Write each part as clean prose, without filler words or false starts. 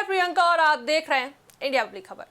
मैं प्रियंका और आप देख रहे हैं इंडिया पब्लिक खबर।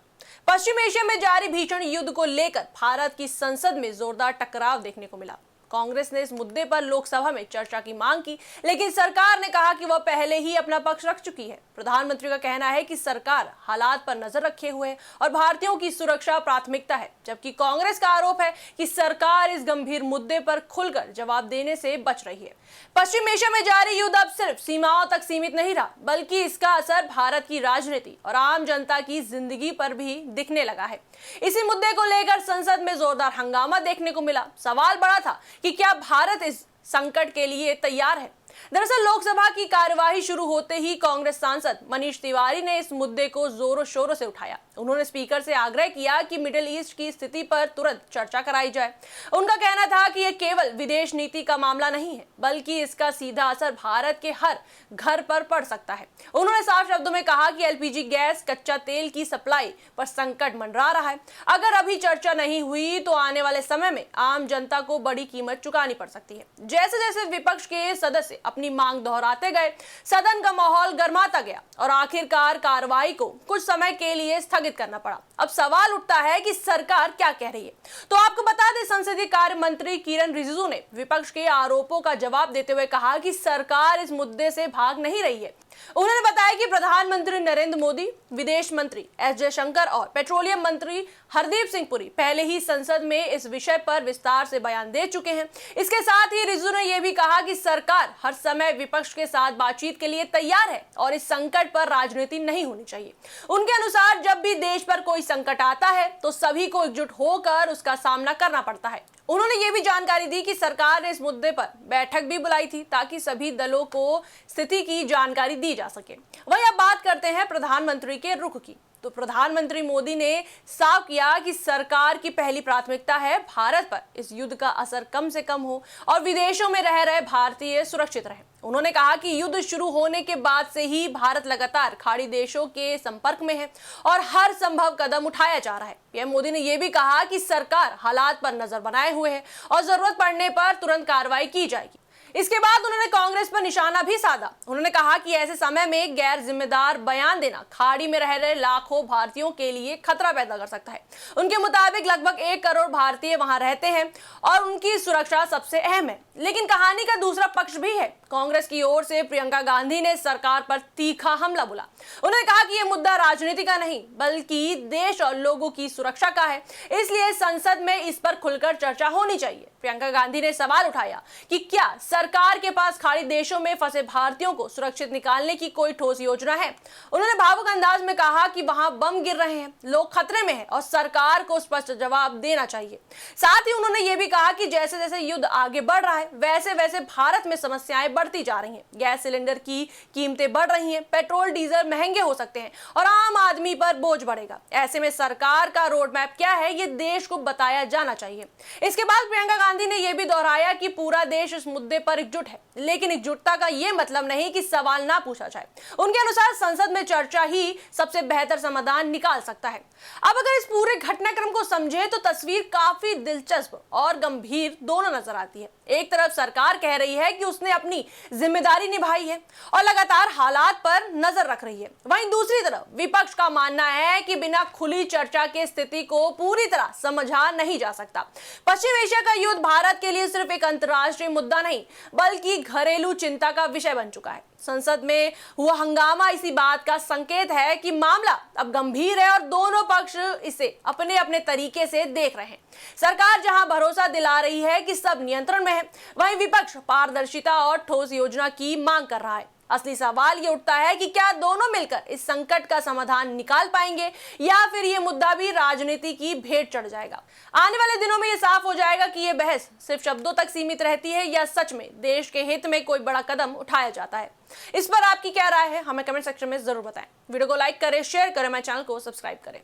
पश्चिम एशिया में जारी भीषण युद्ध को लेकर भारत की संसद में जोरदार टकराव देखने को मिला। कांग्रेस ने इस मुद्दे पर लोकसभा में चर्चा की मांग की, लेकिन सरकार ने कहा कि वह पहले ही अपना पक्ष रख चुकी है। प्रधानमंत्री का कहना है कि सरकार हालात पर नजर रखे हुए है और भारतीयों की सुरक्षा प्राथमिकता है, जबकि कांग्रेस का आरोप है कि सरकार इस गंभीर मुद्दे पर खुलकर जवाब देने से बच रही है। पश्चिम एशिया में जारी युद्ध अब सिर्फ सीमाओं तक सीमित नहीं रहा, बल्कि इसका असर भारत की राजनीति और आम जनता की जिंदगी पर भी दिखने लगा है। इसी मुद्दे को लेकर संसद में जोरदार हंगामा देखने को मिला। सवाल बड़ा था कि क्या भारत इस संकट के लिए तैयार है। दरअसल लोकसभा की कार्यवाही शुरू होते ही कांग्रेस सांसद मनीष तिवारी ने इस मुद्दे को जोरों शोरों से उठाया। उन्होंने स्पीकर से आग्रह किया कि मिडिल ईस्ट की स्थिति पर तुरंत चर्चा कराई जाए। उनका कहना था कि यह केवल विदेश नीति का मामला नहीं है, बल्कि इसका सीधा असर भारत के हर घर पर पड़ सकता है। उन्होंने साफ शब्दों में कहा कि एलपीजी गैस, कच्चा तेल की सप्लाई पर संकट मंडरा रहा है। अगर अभी चर्चा नहीं हुई तो आने वाले समय में आम जनता को बड़ी कीमत चुकानी पड़ सकती है। जैसे जैसे विपक्ष के सदस्य अपनी मांग दोहराते गए, सदन का माहौल गर्माता गया और आखिरकार कार्रवाई को कुछ समय के लिए स्थगित करना पड़ा। अब सवाल उठता है कि सरकार क्या कह रही है। तो आपको बता दें, संसदीय कार्य मंत्री किरण रिजिजू ने विपक्ष के आरोपों का जवाब देते हुए कहा कि सरकार इस मुद्दे से भाग नहीं रही है। उन्होंने बताया कि प्रधानमंत्री नरेंद्र मोदी, विदेश मंत्री एस जयशंकर और पेट्रोलियम मंत्री हरदीप सिंह पुरी पहले ही संसद में इस विषय पर विस्तार से बयान दे चुके हैं। इसके साथ ही रिजिजू ने यह भी कहा कि सरकार हर समय विपक्ष के साथ बातचीत के लिए तैयार है और इस संकट पर राजनीति नहीं होनी चाहिए। उनके अनुसार जब भी देश पर कोई संकट आता है तो सभी को एकजुट होकर उसका सामना करना पड़ता है। उन्होंने ये भी जानकारी दी कि सरकार ने इस मुद्दे पर बैठक भी बुलाई थी ताकि सभी दलों को स्थिति की जानकारी दी जा सके। वहीं अब बात करते हैं प्रधानमंत्री के रुख की। तो प्रधानमंत्री मोदी ने साफ किया कि सरकार की पहली प्राथमिकता है भारत पर इस युद्ध का असर कम से कम हो और विदेशों में रह रहे भारतीय सुरक्षित रहें। उन्होंने कहा कि युद्ध शुरू होने के बाद से ही भारत लगातार खाड़ी देशों के संपर्क में है और हर संभव कदम उठाया जा रहा है। पीएम मोदी ने यह भी कहा कि सरकार हालात पर नजर बनाए हुए है और जरूरत पड़ने पर तुरंत कार्रवाई की जाएगी। इसके बाद उन्होंने कांग्रेस पर निशाना भी साधा। उन्होंने कहा कि ऐसे समय में गैर जिम्मेदार बयान देना खाड़ी में रह रहे लाखों भारतीयों के लिए खतरा पैदा कर सकता है। उनके मुताबिक लगभग 1 करोड़ भारतीय वहां रहते हैं और उनकी सुरक्षा सबसे अहम है। लेकिन कहानी का दूसरा पक्ष भी है। कांग्रेस की ओर से प्रियंका गांधी ने सरकार पर तीखा हमला बोला। उन्होंने कहा कि यह मुद्दा राजनीति का नहीं, बल्कि देश और लोगों की सुरक्षा का है, इसलिए संसद में इस पर खुलकर चर्चा होनी चाहिए। प्रियंका गांधी ने सवाल उठाया कि क्या सरकार के पास खाड़ी देशों में फंसे भारतीयों को सुरक्षित निकालने की कोई ठोस योजना है। उन्होंने भावुक अंदाज में कहा कि वहां बम गिर रहे हैं, लोग खतरे में हैं और सरकार को स्पष्ट जवाब देना चाहिए। साथ ही उन्होंने ये भी कहा कि जैसे जैसे युद्ध आगे बढ़ रहा है, वैसे वैसे भारत में समस्याएं बढ़ती जा रही हैं। गैस सिलेंडर की कीमतें बढ़ रही हैं, पेट्रोल डीजल महंगे हो सकते हैं और आम आदमी पर बोझ बढ़ेगा। ऐसे में सरकार का रोड मैप क्या है, ये देश को बताया जाना चाहिए। इसके बाद प्रियंका गांधी ने यह भी दोहराया कि पूरा देश इस मुद्दे पर एकजुट है, लेकिन एकजुटता का यह मतलब नहीं कि सवाल ना पूछा जाए। उनके अनुसार संसद में चर्चा ही सबसे बेहतर समाधान निकाल सकता है। अब अगर इस पूरे घटनाक्रम को समझे तो तस्वीर काफी दिलचस्प और गंभीर दोनों नजर आती है। एक तरफ सरकार कह रही है कि उसने अपनी जिम्मेदारी निभाई है और लगातार हालात पर नजर रख रही है। वहीं दूसरी तरफ विपक्ष का मानना है कि बिना खुली चर्चा के स्थिति को पूरी तरह समझा नहीं जा सकता। पश्चिम एशिया का युद्ध भारत के लिए सिर्फ एक अंतर्राष्ट्रीय मुद्दा नहीं, बल्कि घरेलू चिंता का विषय बन चुका है। संसद में हुआ हंगामा इसी बात का संकेत है कि मामला अब गंभीर है और दोनों पक्ष इसे अपने अपने तरीके से देख रहे हैं। सरकार जहां भरोसा दिला रही है कि सब नियंत्रण में है, वहीं विपक्ष पारदर्शिता और ठोस योजना की मांग कर रहा है। असली सवाल ये उठता है कि क्या दोनों मिलकर इस संकट का समाधान निकाल पाएंगे या फिर ये मुद्दा भी राजनीति की भेंट चढ़ जाएगा। आने वाले दिनों में ये साफ हो जाएगा कि ये बहस सिर्फ शब्दों तक सीमित रहती है या सच में देश के हित में कोई बड़ा कदम उठाया जाता है। इस पर आपकी क्या राय है, हमें कमेंट सेक्शन में जरूर बताएं। वीडियो को लाइक करें, शेयर करें, मेरे चैनल को सब्सक्राइब करें।